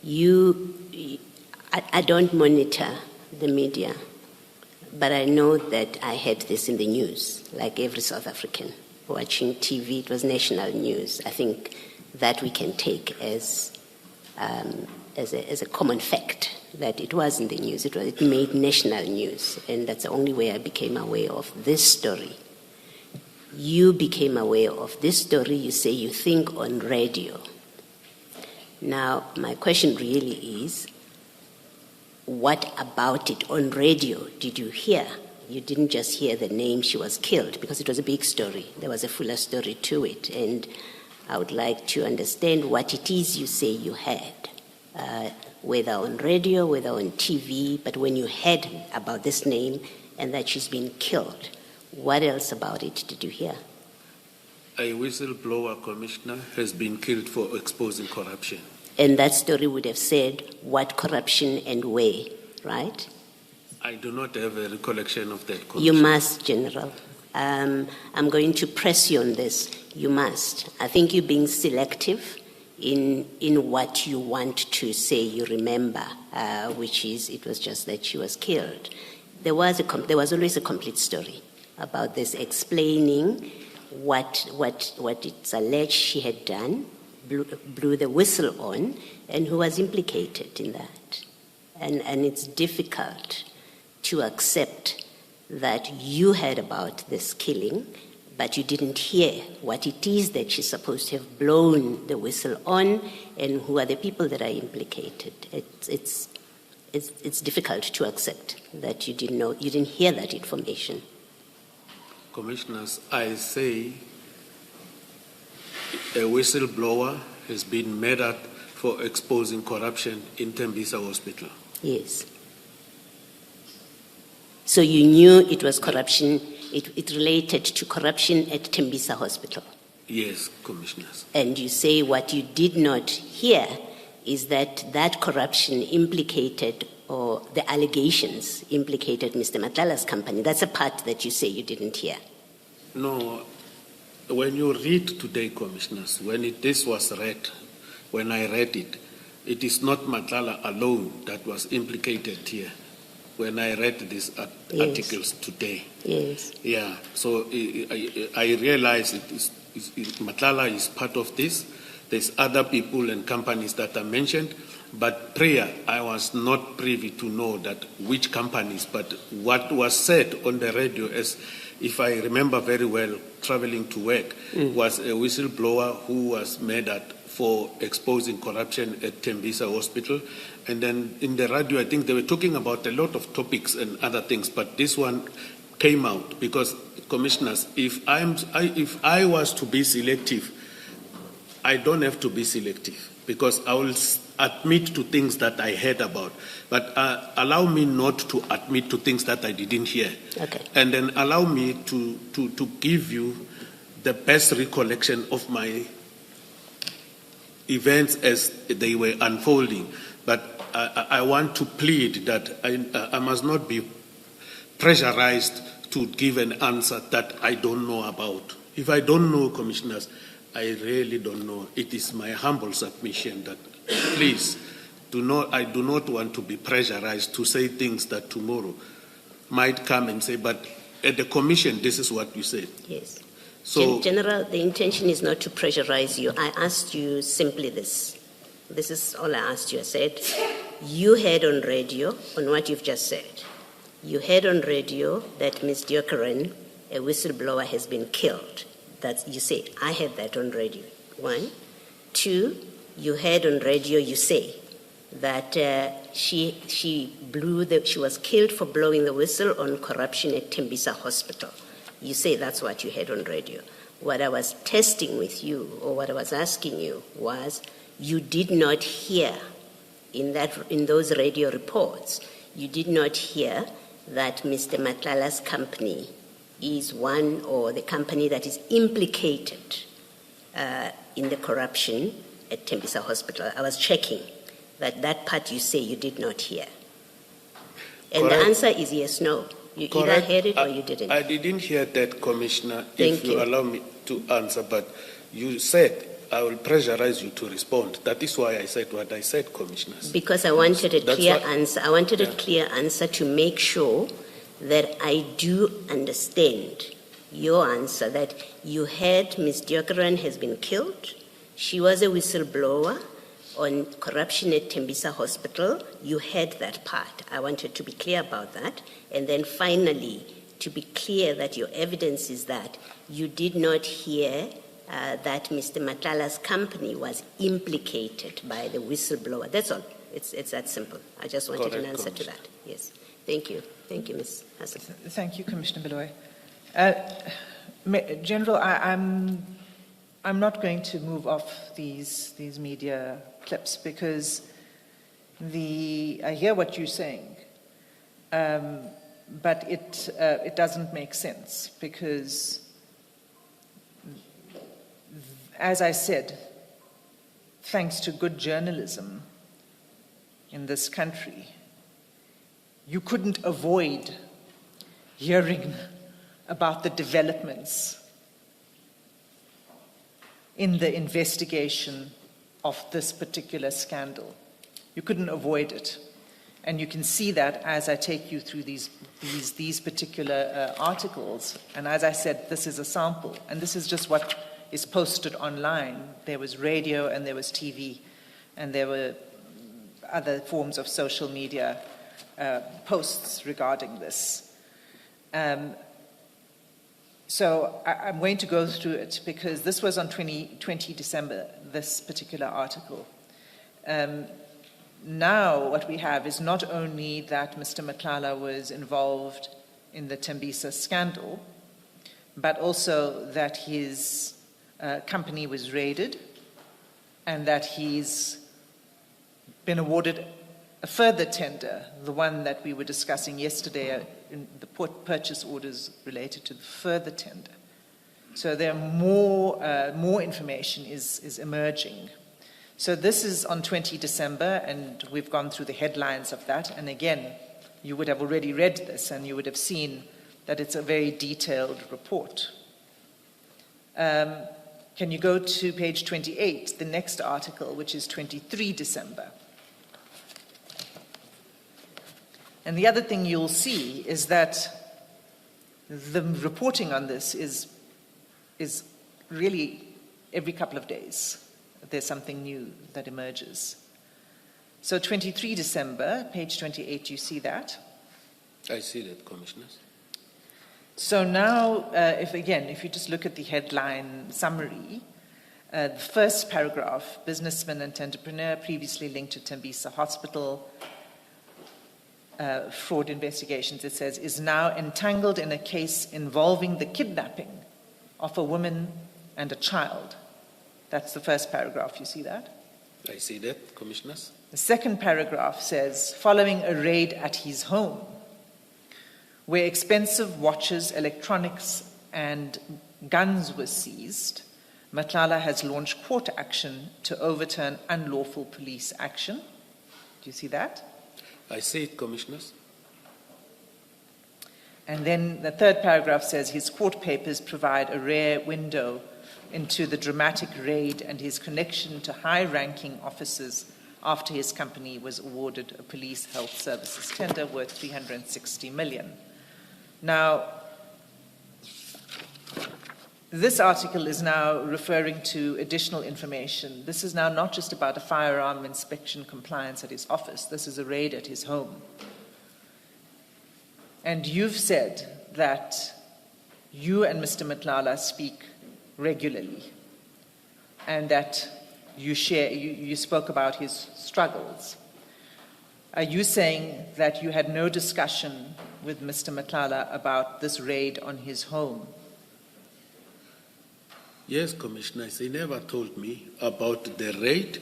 I don't monitor the media, but I know that I had this in the news, like every South African watching TV. It was national news. I think that we can take as a common fact that it was in the news. It made national news, and that's the only way I became aware of this story. You became aware of this story, you say you think on radio. Now, my question really is, what about it on radio did you hear? You didn't just hear the name she was killed, because it was a big story. There was a fuller story to it, and I would like to understand what it is you say you had, whether on radio, whether on TV, but when you heard about this name and that she's been killed, what else about it did you hear? A whistleblower commissioner has been killed for exposing corruption. And that story would have said what corruption and where, right? I do not have a recollection of that, Commissioner. You must, General. I'm going to press you on this. You must. I think you're being selective in what you want to say you remember, which is it was just that she was killed. There was always a complete story about this, explaining what it's alleged she had done, blew the whistle on, and who was implicated in that. And it's difficult to accept that you heard about this killing, but you didn't hear what it is that she's supposed to have blown the whistle on, and who are the people that are implicated. It's difficult to accept that you didn't hear that information. Commissioners, I say a whistleblower has been murdered for exposing corruption in Tembisa Hospital. Yes. So you knew it was corruption, it related to corruption at Tembisa Hospital? Yes, Commissioners. And you say what you did not hear is that corruption implicated, or the allegations implicated Mr. Matlala's company. That's a part that you say you didn't hear. No, when you read today, Commissioners, this was read, when I read it, it is not Matlala alone that was implicated here. When I read these articles today. Yes. Yeah, so I realize Matlala is part of this. There's other people and companies that are mentioned, but prior, I was not privy to know that which companies, but what was said on the radio, as if I remember very well, traveling to work, was a whistleblower who was murdered for exposing corruption at Tembisa Hospital. And then in the radio, I think they were talking about a lot of topics and other things, but this one came out because, Commissioners, if I was to be selective, I don't have to be selective because I will admit to things that I heard about, but allow me not to admit to things that I didn't hear. Okay. And then allow me to give you the best recollection of my events as they were unfolding. But I want to plead that I must not be pressurized to give an answer that I don't know about. If I don't know, Commissioners, I really don't know. It is my humble submission that please I do not want to be pressurized to say things that tomorrow might come and say, but at the Commission, this is what you said. Yes. So, General, the intention is not to pressurize you. I asked you simply this. This is all I asked you. I said, you heard on radio, on what you've just said, you heard on radio that Ms. Diokaran, a whistleblower, has been killed. That's, you say, I heard that on radio. 1. 2, you heard on radio, you say, that she was killed for blowing the whistle on corruption at Tembisa Hospital. You say that's what you heard on radio. What I was testing with you, or what I was asking you, was you did not hear in those radio reports, you did not hear that Mr. Matlala's company is one, or the company that is implicated in the corruption at Tembisa Hospital. I was checking that part you say you did not hear. And Correct. the answer is yes, no. You Correct. either heard it or you didn't. I didn't hear that, Commissioner, Thank if you allow me to answer, but you said I will pressurize you to respond. That is why I said what I said, Commissioners. Because I wanted a That's clear what- answer. I wanted a clear answer to make sure that I do understand your answer, that you had Ms. Diokaran has been killed. She was a whistleblower on corruption at Tembisa Hospital. You had that part. I wanted to be clear about that. And then finally, to be clear that your evidence is that you did not hear that Mr. Matlala's company was implicated by the whistleblower. That's all. It's that simple. I just wanted an answer to that. Yes. Thank you. Thank you, Ms. Hassan. Thank you, Commissioner Baloyi. General, I'm not going to move off these media clips because I hear what you're saying, but it doesn't make sense because, as I said, thanks to good journalism in this country, you couldn't avoid hearing about the developments in the investigation of this particular scandal. You couldn't avoid it. And you can see that as I take you through these particular articles. And as I said, this is a sample. And this is just what is posted online. There was radio and there was TV. And there were other forms of social media posts regarding this. So I'm going to go through it because this was on 20 December, this particular article. Now what we have is not only that Mr. Matlala was involved in the Tembisa scandal, but also that his company was raided and that he's been awarded a further tender, the one that we were discussing yesterday in the purchase orders related to the further tender. So there are more information is emerging. So this is on 20 December, and we've gone through the headlines of that. And again, you would have already read this, and you would have seen that it's a very detailed report. Can you go to page 28, the next article, which is 23 December? And the other thing you'll see is that the reporting on this is really every couple of days. There's something new that emerges. So 23 December, page 28, you see that? I see that, Commissioners. So now, if you just look at the headline summary, the first paragraph, businessman and entrepreneur previously linked to Tembisa Hospital, fraud investigations, it says, is now entangled in a case involving the kidnapping of a woman and a child. That's the first paragraph. You see that? I see that, Commissioners. The second paragraph says, following a raid at his home, where expensive watches, electronics, and guns were seized, Matlala has launched court action to overturn unlawful police action. Do you see that? I see it, Commissioners. And then the third paragraph says his court papers provide a rare window into the dramatic raid and his connection to high-ranking officers after his company was awarded a police health services tender worth 360 million. Now, this article is now referring to additional information. This is now not just about a firearm inspection compliance at his office. This is a raid at his home. And you've said that you and Mr. Matlala speak regularly and that you spoke about his struggles. Are you saying that you had no discussion with Mr. Matlala about this raid on his home? Yes, Commissioners, he never told me about the raid.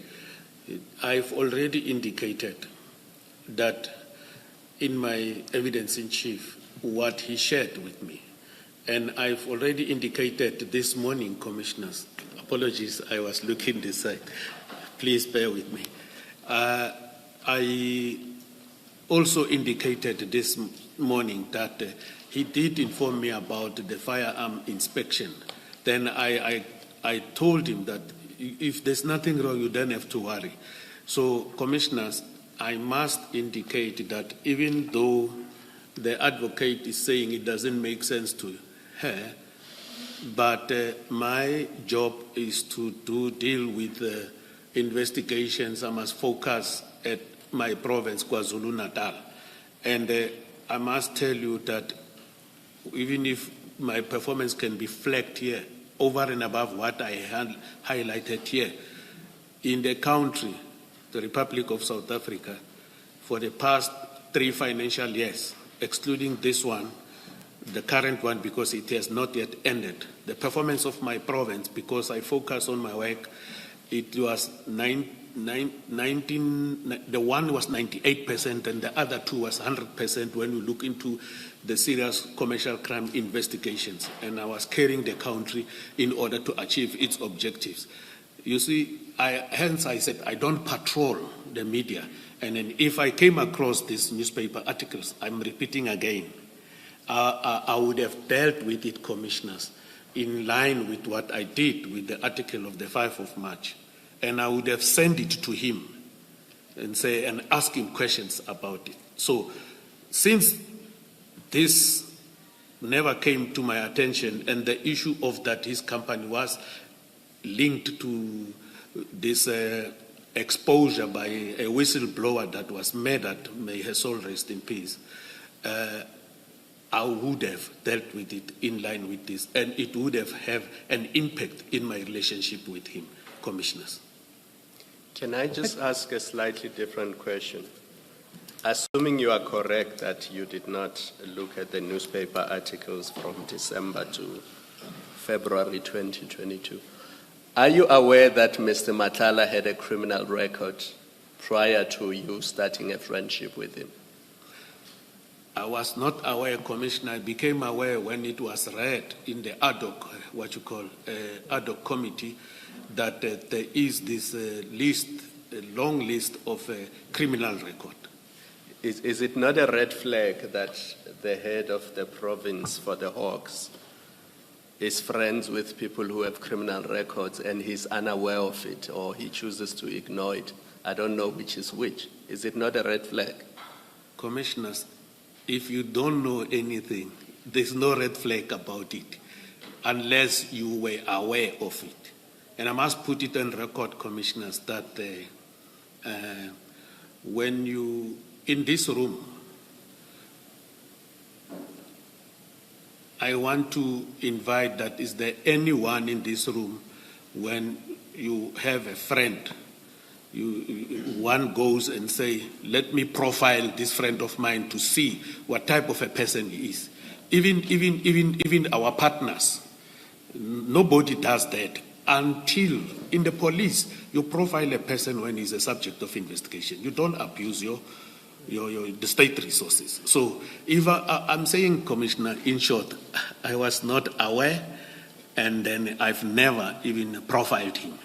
I've already indicated that in my evidence in chief what he shared with me. And I've already indicated this morning, Commissioners, apologies, I was looking this side. Please bear with me. I also indicated this morning that he did inform me about the firearm inspection. Then I told him that if there's nothing wrong, you don't have to worry. So, commissioners, I must indicate that even though the advocate is saying it doesn't make sense to her, but my job is to deal with investigations. I must focus at my province, KwaZulu-Natal. And I must tell you that even if my performance can be flagged here, over and above what I had highlighted here, in the country, the Republic of South Africa, for the past 3 financial years, excluding this one, the current one because it has not yet ended, the performance of my province, because I focus on my work, it was 19, the one was 98% and the other two was 100% when you look into the serious commercial crime investigations. And I was carrying the country in order to achieve its objectives. You see, hence I said I don't patrol the media. And then if I came across these newspaper articles, I'm repeating again, I would have dealt with it, commissioners, in line with what I did with the article of the 5th of March. And I would have sent it to him and ask him questions about it. So since this never came to my attention and the issue of that his company was linked to this exposure by a whistleblower that was murdered, may her soul rest in peace, I would have dealt with it in line with this, and it would have an impact in my relationship with him, commissioners. Can I just ask a slightly different question? Assuming you are correct that you did not look at the newspaper articles from December to February 2022, are you aware that Mr. Matlala had a criminal record prior to you starting a friendship with him? I was not aware, Commissioner. I became aware when it was read in the ad hoc, ad hoc committee, that there is this long list of criminal record. Is it not a red flag that the head of the province for the Hawks is friends with people who have criminal records and he's unaware of it, or he chooses to ignore it? I don't know which is which. Is it not a red flag? Commissioners, if you don't know anything, there's no red flag about it unless you were aware of it. And I must put it on record, commissioners, that when you, in this room, I want to invite that is there anyone in this room when you have a friend, one goes and say, let me profile this friend of mine to see what type of a person he is. Even our partners, nobody does that until in the police you profile a person when he's a subject of investigation. You don't abuse the state resources. So if I'm saying, Commissioner, in short, I was not aware, and then I've never even profiled him.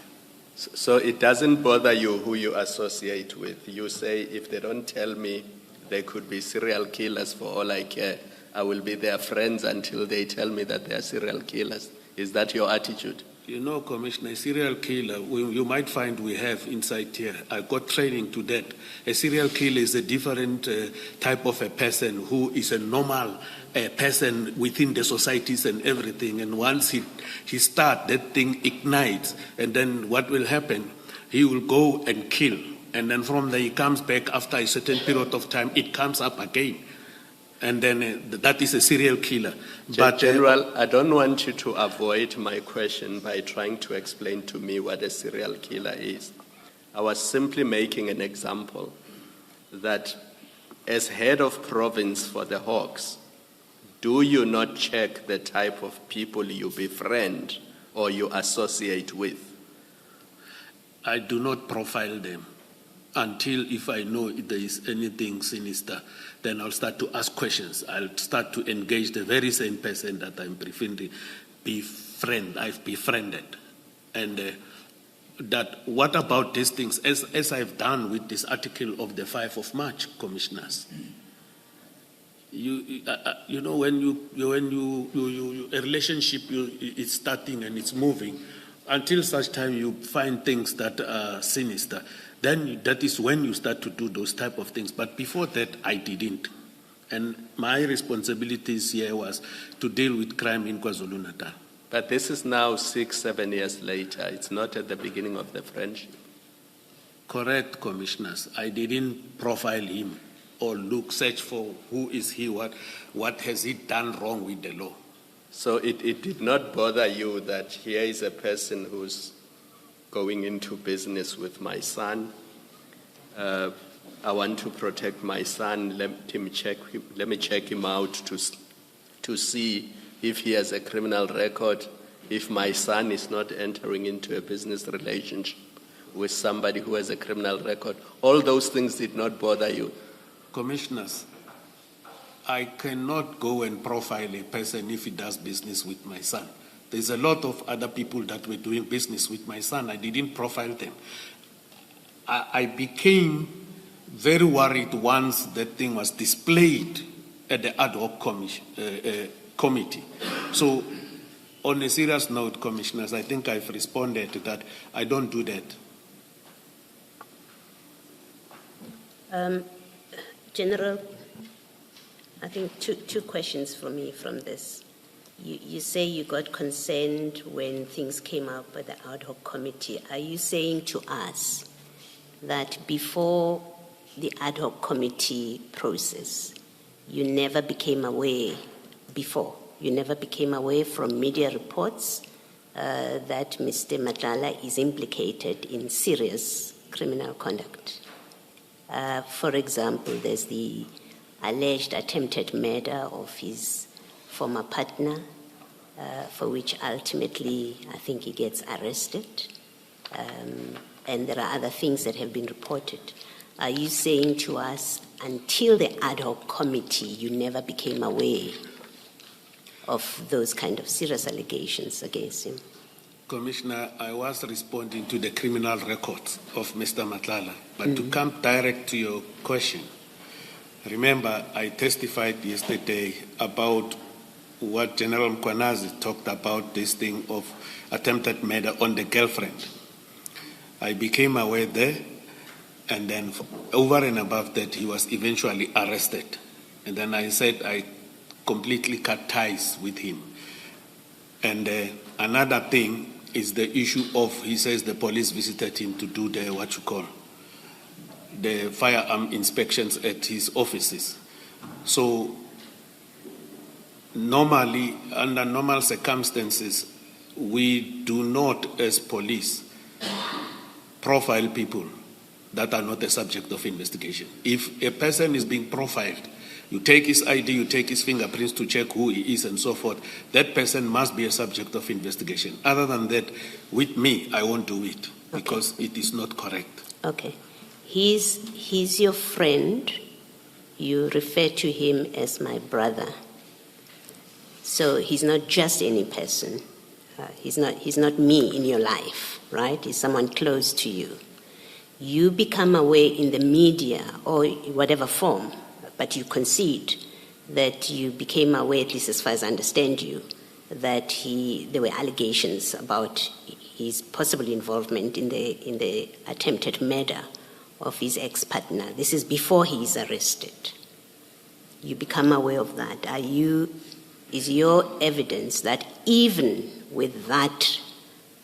So it doesn't bother you who you associate with. You say, if they don't tell me they could be serial killers, for all I care, I will be their friends until they tell me that they are serial killers. Is that your attitude? You know, Commissioner, a serial killer, you might find we have inside here. I got training to that. A serial killer is a different type of a person who is a normal person within the societies and everything. And once he starts, that thing ignites. And then what will happen? He will go and kill. And then from there he comes back after a certain period of time, it comes up again. And then that is a serial killer. But General, I don't want you to avoid my question by trying to explain to me what a serial killer is. I was simply making an example that as head of province for the Hawks, do you not check the type of people you befriend or you associate with? I do not profile them until if I know if there is anything sinister, then I'll start to ask questions. I'll start to engage the very same person that I've befriended. And that what about these things, as I've done with this article of the 5th of March, commissioners. You know, when a relationship is starting and it's moving, until such time you find things that are sinister, then that is when you start to do those type of things. But before that, I didn't. And my responsibilities here was to deal with crime in KwaZulu-Natal. But this is now 6-7 years later. It's not at the beginning of the friendship. Correct, commissioners. I didn't profile him or search for who is he, what has he done wrong with the law. So it did not bother you that here is a person who's going into business with my son. I want to protect my son. Let me check him out to see if he has a criminal record, if my son is not entering into a business relationship with somebody who has a criminal record. All those things did not bother you. Commissioners, I cannot go and profile a person if he does business with my son. There's a lot of other people that were doing business with my son. I didn't profile them. I became very worried once that thing was displayed at the ad hoc committee. So, on a serious note, commissioners, I think I've responded to that. I don't do that. General, I think two questions for me from this. You say you got concerned when things came up at the ad hoc committee. Are you saying to us that before the ad hoc committee process, you never became aware from media reports that Mr. Madlanga is implicated in serious criminal conduct? For example, there's the alleged attempted murder of his former partner, for which ultimately I think he gets arrested. And there are other things that have been reported. Are you saying to us, until the ad hoc committee, you never became aware of those kind of serious allegations against him? Commissioner, I was responding to the criminal records of Mr. Madlanga. But to come direct to your question, remember I testified yesterday about what General Mkhwanazi talked about, this thing of attempted murder on the girlfriend. I became aware there, and then over and above that, he was eventually arrested. And then I said I completely cut ties with him. And another thing is the issue of, he says the police visited him to do the firearm inspections at his offices. So normally, under normal circumstances, we do not, as police, profile people that are not the subject of investigation. If a person is being profiled, you take his ID, you take his fingerprints to check who he is and so forth, that person must be a subject of investigation. Other than that, with me, I won't do it because it is not correct. Okay. He's your friend. You refer to him as my brother. So he's not just any person. He's not me in your life, right? He's someone close to you. You become aware in the media or whatever form, but you concede that you became aware, at least as far as I understand you, that there were allegations about his possible involvement in the attempted murder of his ex-partner. This is before he is arrested. You become aware of that. Is your evidence that even with that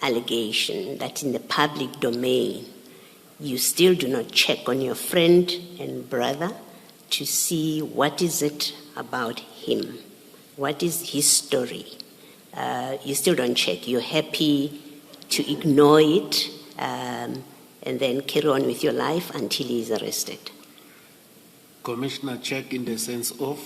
allegation, that in the public domain, you still do not check on your friend and brother to see what is it about him? What is his story? You still don't check. You're happy to ignore it and then carry on with your life until he is arrested. Commissioner, check in the sense of?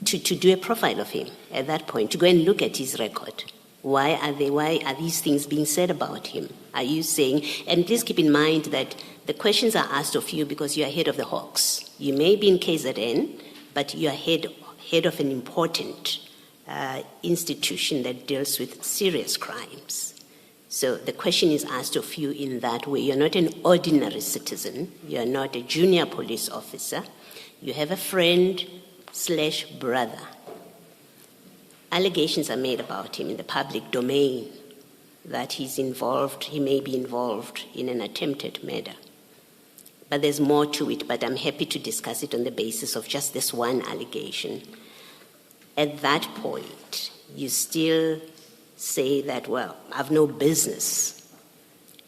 To do a profile of him at that point, to go and look at his record. Why are these things being said about him? Are you saying, and please keep in mind that the questions are asked of you because you are head of the Hawks. You may be in KZN, but you are head of an important institution that deals with serious crimes. So the question is asked of you in that way. You're not an ordinary citizen. You're not a junior police officer. You have a friend/brother. Allegations are made about him in the public domain. that he may be involved in an attempted murder. But there's more to it, but I'm happy to discuss it on the basis of just this one allegation. At that point, you still say that, well, I've no business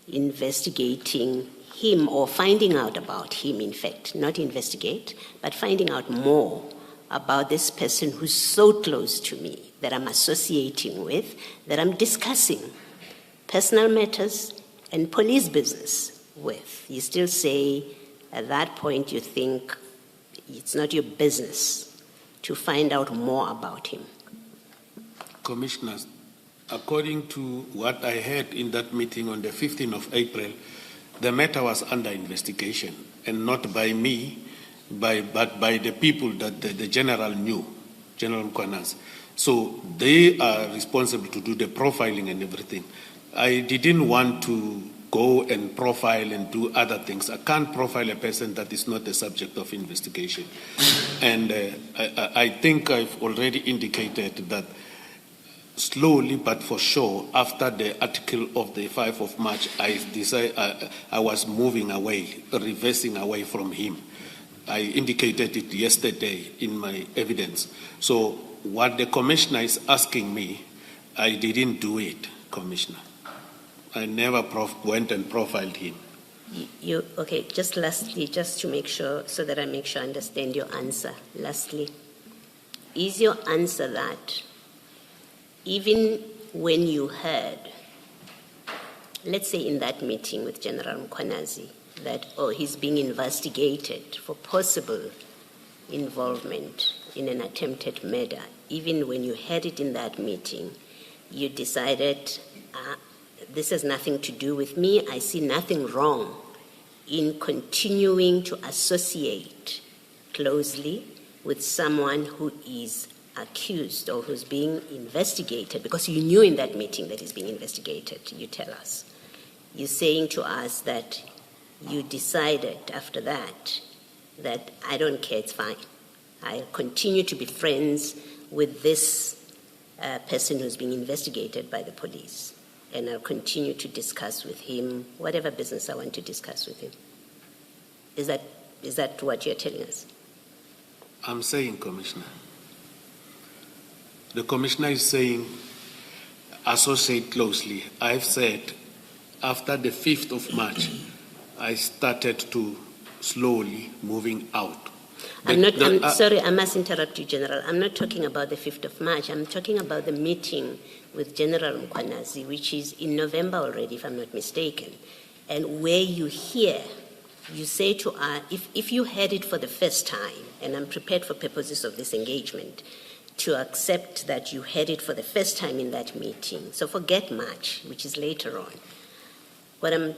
investigating him or finding out about him, in fact, not investigate, but finding out more about this person who's so close to me, that I'm associating with, that I'm discussing personal matters and police business with. You still say at that point you think it's not your business to find out more about him. Commissioners, according to what I heard in that meeting on the 15th of April, the matter was under investigation, and not by me, but by the people that the general knew, General Mchunu. So they are responsible to do the profiling and everything. I didn't want to go and profile and do other things. I can't profile a person that is not the subject of investigation. And I think I've already indicated that slowly but for sure, after the article of the 5th of March, I was moving away, reversing away from him. I indicated it yesterday in my evidence. So what the commissioner is asking me, I didn't do it, Commissioner. I never went and profiled him. Okay, just lastly, just to make sure, so that I make sure I understand your answer. Lastly, is your answer that even when you heard, let's say in that meeting with General Mchunu, that, he's being investigated for possible involvement in an attempted murder, even when you had it in that meeting, you decided, this has nothing to do with me, I see nothing wrong in continuing to associate closely with someone who is accused or who's being investigated, because you knew in that meeting that he's being investigated, you tell us. You're saying to us that you decided after that I don't care, it's fine. I'll continue to be friends with this person who's being investigated by the police, and I'll continue to discuss with him whatever business I want to discuss with him. Is that what you're telling us? I'm saying, Commissioner, the Commissioner is saying associate closely. I've said after the 5th of March, I started to slowly moving out. I'm sorry, I must interrupt you, General. I'm not talking about the 5th of March. I'm talking about the meeting with General Mchunu, which is in November already, if I'm not mistaken, and where you say to us, if you had it for the first time, and I'm prepared for purposes of this engagement to accept that you had it for the first time in that meeting, so forget March, which is later on. What I'm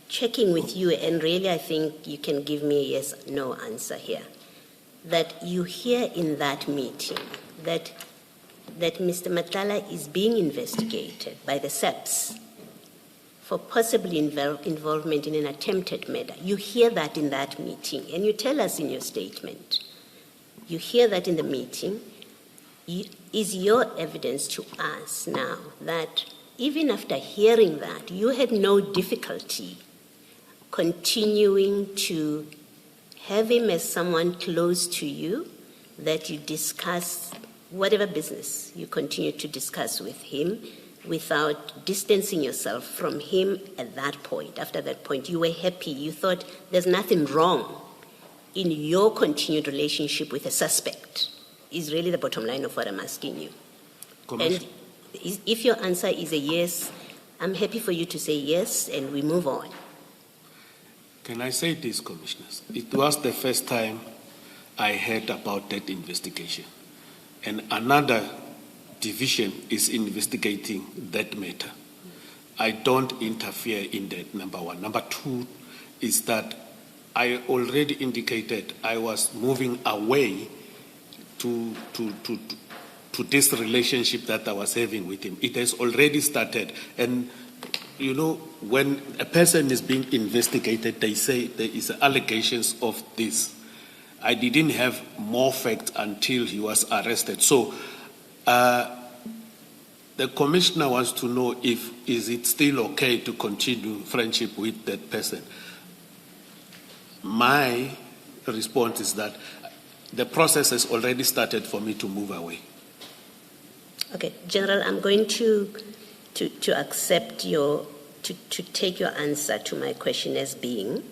checking with you, and really I think you can give me a yes/no answer here, that you hear in that meeting that Mr. Matlala is being investigated by the SAPS for possibly involvement in an attempted murder. You hear that in that meeting, and you tell us in your statement. You hear that in the meeting. Is your evidence to us now that even after hearing that, you had no difficulty continuing to have him as someone close to you, that you discuss whatever business you continue to discuss with him without distancing yourself from him at that point? After that point, you were happy. You thought there's nothing wrong in your continued relationship with a suspect, is really the bottom line of what I'm asking you. And if your answer is a yes, I'm happy for you to say yes, and we move on. Can I say this, Commissioners? It was the first time I heard about that investigation. And another division is investigating that matter. I don't interfere in that, number one. Number two is that I already indicated I was moving away to this relationship that I was having with him. It has already started. And, you know, when a person is being investigated, they say there is allegations of this. I didn't have more facts until he was arrested. So The commissioner wants to know is it still okay to continue friendship with that person. My response is that the process has already started for me to move away. Okay, General, I'm going to accept to take your answer to my question as being,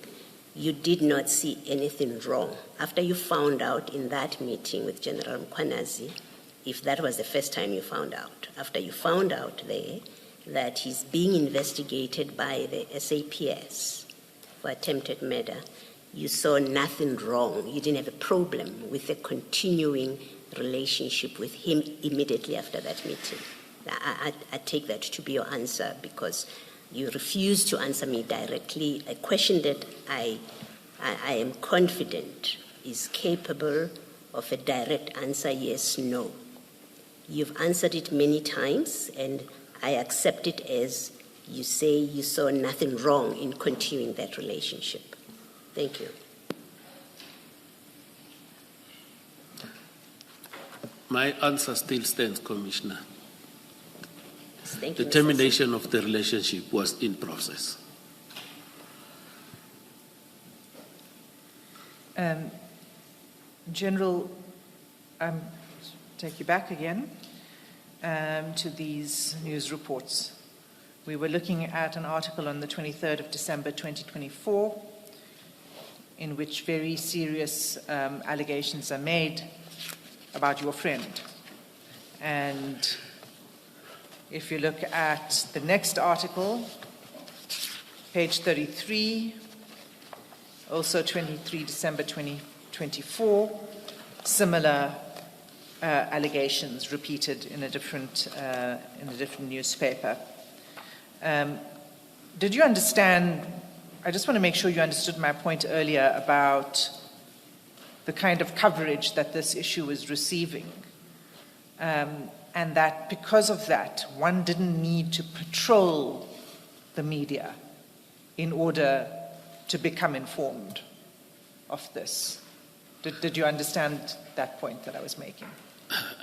you did not see anything wrong. After you found out in that meeting with General Mkhwanazi, if that was the first time you found out, after you found out there that he's being investigated by the SAPS for attempted murder, you saw nothing wrong. You didn't have a problem with a continuing relationship with him immediately after that meeting. I take that to be your answer because you refused to answer me directly. A question that I am confident is capable of a direct answer, yes, no. You've answered it many times, and I accept it as you say you saw nothing wrong in continuing that relationship. Thank you. My answer still stands, Commissioner. Thank you, The termination of the relationship was in process. General, take you back again to these news reports. We were looking at an article on the 23rd of December 2024 in which very serious allegations are made about your friend. And if you look at the next article, page 33, also 23 December 2024, similar allegations repeated in a different newspaper. Did you understand? I just want to make sure you understood my point earlier about the kind of coverage that this issue is receiving, and that because of that, one didn't need to patrol the media in order to become informed of this. Did you understand that point that I was making?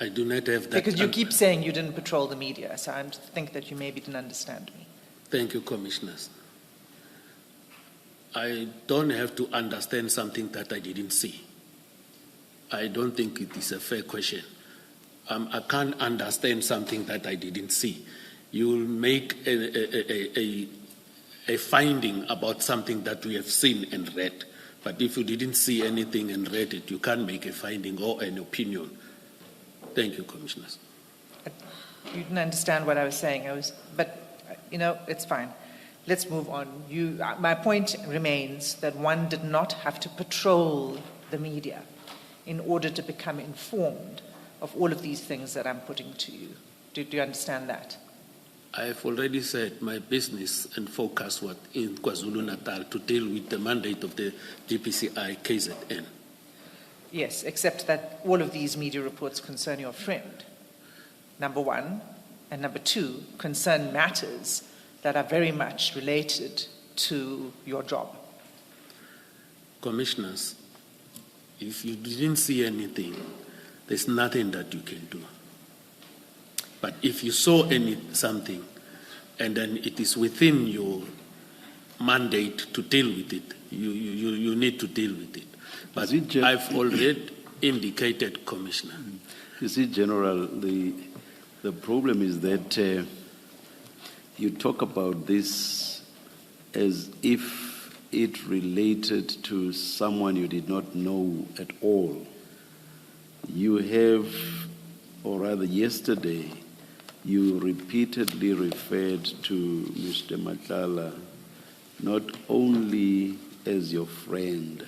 I do not have that. Because you keep saying you didn't patrol the media, so I think that you maybe didn't understand me. Thank you, Commissioners. I don't have to understand something that I didn't see. I don't think it is a fair question. I can't understand something that I didn't see. You will make a finding about something that we have seen and read. But if you didn't see anything and read it, you can't make a finding or an opinion. Thank you, Commissioners. You didn't understand what I was saying. But it's fine. Let's move on. My point remains that one did not have to patrol the media in order to become informed of all of these things that I'm putting to you. Do you understand that? I have already said my business and focus was in KwaZulu-Natal to deal with the mandate of the DPCI KZN. Yes, except that all of these media reports concern your friend, number one, and number two, concern matters that are very much related to your job. Commissioners, if you didn't see anything, there's nothing that you can do. But if you saw something, and then it is within your mandate to deal with it, you need to deal with it. But I've already indicated, Commissioner. You see, General, the problem is that you talk about this as if it related to someone you did not know at all. You have, or rather yesterday, you repeatedly referred to Mr. Matala not only as your friend,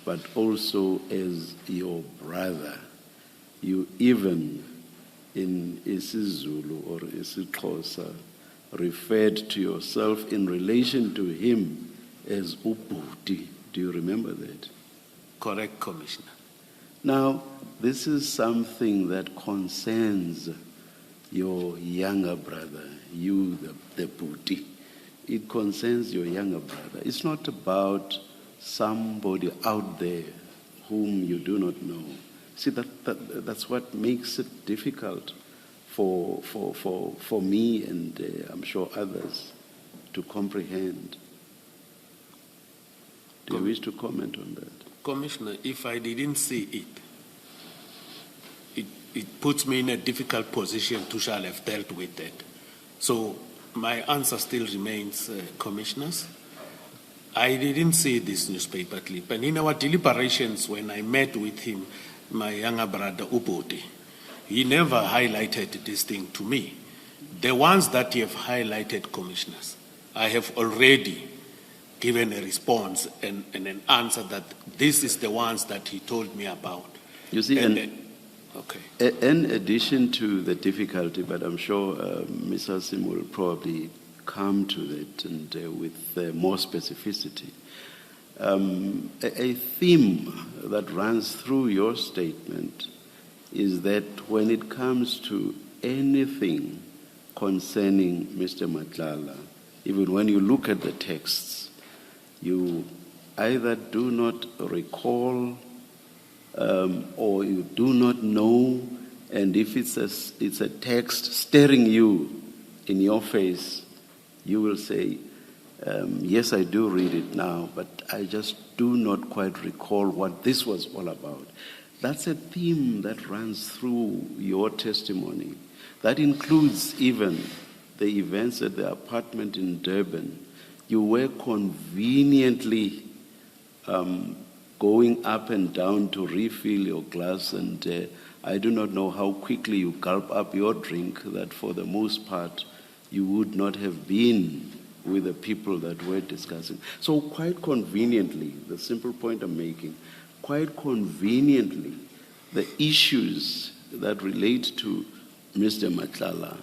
but also as your brother. You even, in isiZulu or isiXhosa, referred to yourself in relation to him as Ubhuti. Do you remember that? Correct, Commissioner. Now, this is something that concerns your younger brother, you, the Bhuti. It concerns your younger brother. It's not about somebody out there whom you do not know. See, that's what makes it difficult for me and I'm sure others to comprehend. Do you wish to comment on that? Commissioner, if I didn't see it puts me in a difficult position to shall have dealt with it. So my answer still remains, Commissioners. I didn't see this newspaper clip. And in our deliberations, when I met with him, my younger brother, Ubodi, he never highlighted this thing to me. The ones that he have highlighted, Commissioners, I have already given a response and an answer that this is the ones that he told me about. You see, okay. In addition to the difficulty, but I'm sure Ms. Hassim will probably come to it and with more specificity. A theme that runs through your statement is that when it comes to anything concerning Mr. Madlanga, even when you look at the texts, you either do not recall or you do not know, and if it's a text staring you in your face, you will say, yes, I do read it now, but I just do not quite recall what this was all about. That's a theme that runs through your testimony. That includes even the events at the apartment in Durban. You were conveniently going up and down to refill your glass, and I do not know how quickly you gulp up your drink, that for the most part you would not have been with the people that we're discussing. So quite conveniently, the simple point I'm making, quite conveniently, the issues that relate to Mr. Madlanga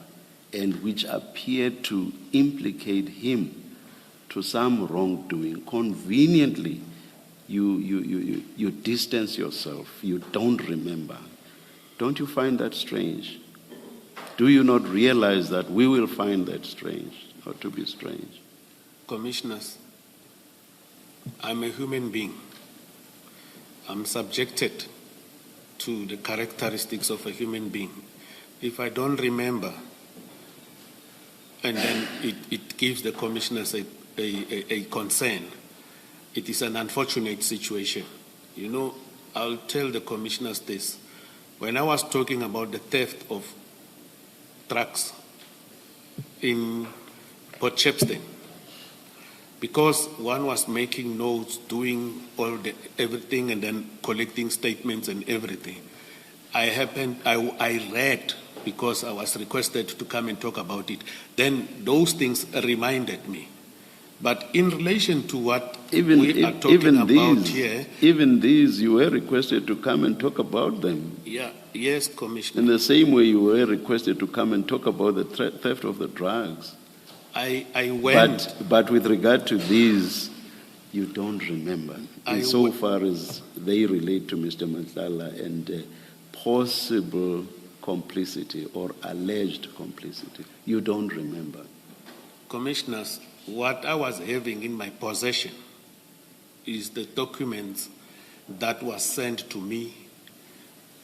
and which appear to implicate him to some wrongdoing, conveniently, you distance yourself, you don't remember. Don't you find that strange? Do you not realize that we will find that strange, or to be strange? Commissioners, I'm a human being. I'm subjected to the characteristics of a human being. If I don't remember, and then it gives the commissioners a concern, it is an unfortunate situation. You know, I'll tell the commissioners this. When I was talking about the theft of trucks in Port Shepstone, because one was making notes, doing everything, and then collecting statements and everything, I read, because I was requested to come and talk about it. Then those things reminded me. But in relation to what we are talking about here... Even these, you were requested to come and talk about them. Yeah, yes, Commissioner. In the same way you were requested to come and talk about the theft of the drugs. I went... But with regard to these, you don't remember. So far as they relate to Mr. Madlanga and possible complicity or alleged complicity, you don't remember. Commissioners, what I was having in my possession is the documents that was sent to me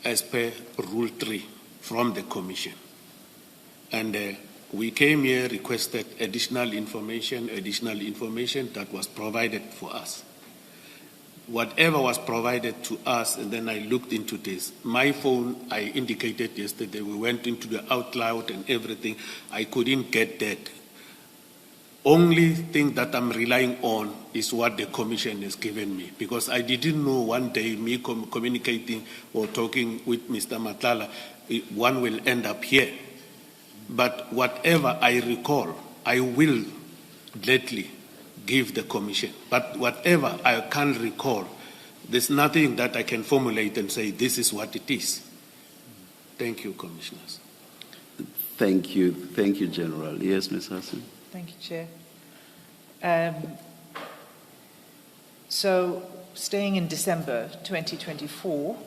as per Rule 3 from the Commission. And we came here, requested additional information that was provided for us. Whatever was provided to us, and then I looked into this. My phone, I indicated yesterday, we went into the OutLoud and everything. I couldn't get that. Only thing that I'm relying on is what the Commission has given me, because I didn't know one day me communicating or talking with Mr. Madlanga, one will end up here. But whatever I recall, I will gladly give the Commission. But whatever I can't recall, there's nothing that I can formulate and say this is what it is. Thank you, Commissioners. Thank you, General. Yes, Ms. Hassim. Thank you, Chair. So, staying in December 2024,